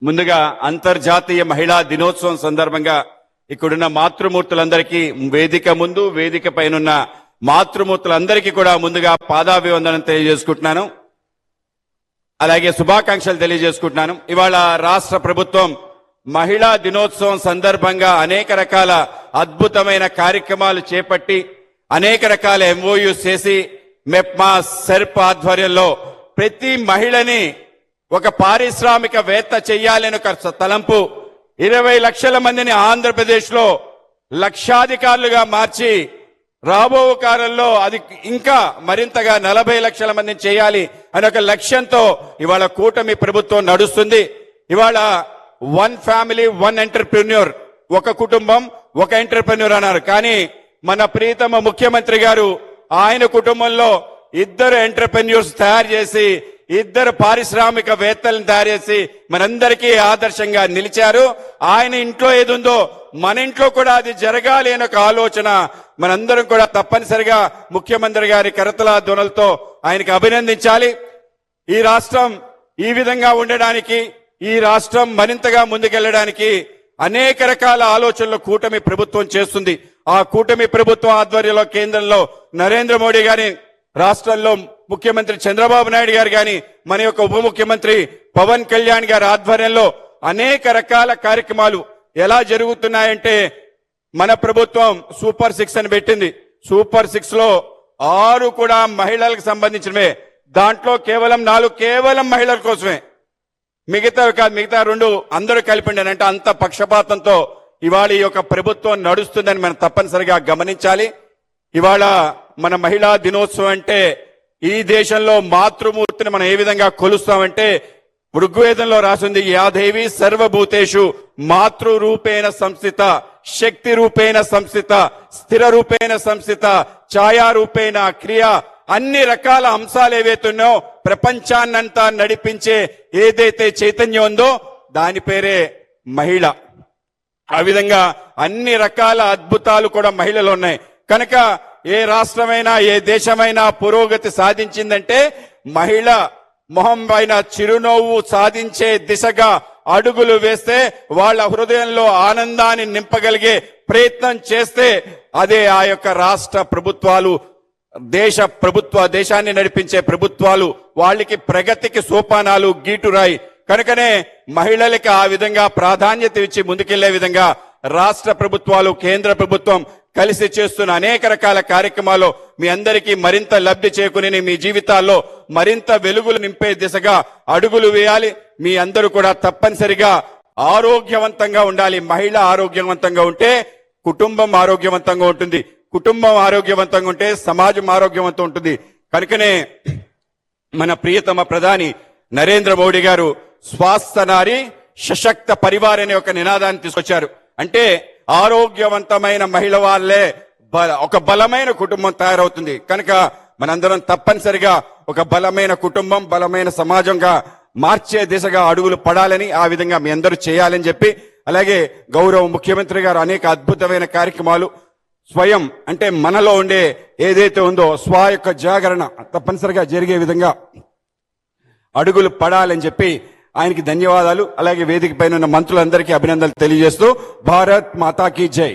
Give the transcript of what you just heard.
ముందుగా అంతర్జాతీయ మహిళా దినోత్సవం సందర్భంగా ఇక్కడున్న మాతృమూర్తులందరికీ వేదిక ముందు వేదిక పైనున్న మాతృమూర్తులందరికీ కూడా ముందుగా పాదాభివందనం తెలియజేసుకుంటున్నాను. అలాగే శుభాకాంక్షలు తెలియజేసుకుంటున్నాను. ఇవాళ రాష్ట్ర ప్రభుత్వం మహిళా దినోత్సవం సందర్భంగా అనేక రకాల అద్భుతమైన కార్యక్రమాలు చేపట్టి అనేక రకాల ఎంఓయూస్ చేసి మెప్మా సెర్ప్ ఆధ్వర్యంలో ప్రతి మహిళని ఒక పారిశ్రామికవేత్త చెయ్యాలని ఒక తలంపు 20 లక్షల మందిని ఆంధ్రప్రదేశ్ లో లక్షాధికారులుగా మార్చి రాబో కాలంలో అది ఇంకా మరింతగా 40 లక్షల మందిని చేయాలి అనే ఒక లక్ష్యంతో ఇవాళ కూటమి ప్రభుత్వం నడుస్తుంది. ఇవాళ వన్ ఫ్యామిలీ వన్ ఎంటర్ప్రెన్యూర్, ఒక కుటుంబం ఒక ఎంటర్ప్రెన్యూర్ అన్నారు. కానీ మన ప్రీతమ ముఖ్యమంత్రి గారు ఆయన కుటుంబంలో 2 ఎంటర్ప్రెన్యూర్స్ తయారు చేసి 2 పారిశ్రామికవేత్తలను తయారు చేసి మనందరికీ ఆదర్శంగా నిలిచారు. ఆయన ఇంట్లో ఏదుందో మన ఇంట్లో కూడా అది జరగాలి అనే ఒక ఆలోచన మనందరం కూడా తప్పనిసరిగా ముఖ్యమంత్రి గారి కరతల ధ్వనులతో ఆయనకి అభినందించాలి. ఈ రాష్ట్రం ఈ విధంగా ఉండడానికి, ఈ రాష్ట్రం మరింతగా ముందుకెళ్లడానికి అనేక రకాల ఆలోచనలు కూటమి ప్రభుత్వం చేస్తుంది. ఆ కూటమి ప్రభుత్వం ఆధ్వర్యంలో కేంద్రంలో నరేంద్ర మోడీ గారి, రాష్ట్రంలో ముఖ్యమంత్రి చంద్రబాబు నాయుడు గారు గాని, మన యొక్క ఉప ముఖ్యమంత్రి పవన్ కళ్యాణ్ గారి ఆధ్వర్యంలో అనేక రకాల కార్యక్రమాలు ఎలా జరుగుతున్నాయంటే, మన ప్రభుత్వం సూపర్ 6 అని పెట్టింది. సూపర్ 6 లో 6 కూడా మహిళలకు సంబంధించినవే. దాంట్లో కేవలం 4 కేవలం మహిళల కోసమే, మిగతా 2 అందరూ కలిపిండి అంటే అంత పక్షపాతంతో ఇవాళ ఈ యొక్క ప్రభుత్వం నడుస్తుందని మనం తప్పనిసరిగా గమనించాలి. ఇవాళ మన మహిళా దినోత్సవం అంటే ఈ దేశంలో మాతృమూర్తిని మనం ఏ విధంగా కొలుస్తామంటే, ఋగ్వేదంలో రాసింది యాదేవి సర్వభూతేషు మాతృరూపేణ సంస్థిత, శక్తి రూపేణ సంస్థిత, స్థిర రూపేణ సంస్థిత, ఛాయారూపేణ క్రియ. అన్ని రకాల అంశాలు ఏవైతున్నాయో ప్రపంచాన్నంతా నడిపించే ఏదైతే చైతన్యం ఉందో దాని పేరే మహిళ. ఆ విధంగా అన్ని రకాల అద్భుతాలు కూడా మహిళలు ఉన్నాయి. కనుక ఏ రాష్ట్రమైనా ఏ దేశమైనా పురోగతి సాధించిందంటే మహిళ మొహం పైన చిరునవ్వు సాధించే దిశగా అడుగులు వేస్తే, వాళ్ళ హృదయంలో ఆనందాన్ని నింపగలిగే ప్రయత్నం చేస్తే అదే ఆ యొక్క రాష్ట్ర ప్రభుత్వాలు, దేశాన్ని నడిపించే ప్రభుత్వాలు, వాళ్ళకి ప్రగతికి సోపానాలు గీటురాయి. కనుకనే మహిళలకి ఆ విధంగా ప్రాధాన్యత ఇచ్చి ముందుకెళ్లే విధంగా రాష్ట్ర ప్రభుత్వాలు, కేంద్ర ప్రభుత్వం కలిసి చేస్తున్న అనేక రకాల కార్యక్రమాలు మీ అందరికీ మరింత లబ్ధి చేకూరి మీ జీవితాల్లో మరింత వెలుగులు నింపే దిశగా అడుగులు వేయాలి. మీ అందరూ కూడా తప్పనిసరిగా ఆరోగ్యవంతంగా ఉండాలి. మహిళ ఆరోగ్యవంతంగా ఉంటే కుటుంబం ఆరోగ్యవంతంగా ఉంటుంది, కుటుంబం ఆరోగ్యవంతంగా ఉంటే సమాజం ఆరోగ్యవంతం ఉంటుంది. కనుకనే మన ప్రియతమ ప్రధాని నరేంద్ర మోడీ గారు స్వాస్థ నారి సశక్త పరివార్ అనే ఒక నినాదాన్ని తీసుకొచ్చారు. అంటే ఆరోగ్యవంతమైన మహిళ వాళ్ళే ఒక బలమైన కుటుంబం తయారవుతుంది. కనుక మనందరం తప్పనిసరిగా ఒక బలమైన కుటుంబం, బలమైన సమాజంగా మార్చే దిశగా అడుగులు పడాలని, ఆ విధంగా మీ అందరూ చేయాలని చెప్పి, అలాగే గౌరవ ముఖ్యమంత్రి గారు అనేక అద్భుతమైన కార్యక్రమాలు స్వయం అంటే మనలో ఉండే ఏదైతే ఉందో స్వ యొక్క జాగరణ తప్పనిసరిగా జరిగే విధంగా అడుగులు పడాలని చెప్పి ఆయనకి ధన్యవాదాలు. అలాగే వేదిక పైన ఉన్న మంత్రులందరికీ అభినందనలు తెలియజేస్తూ భారత్ మాతా కీ జై.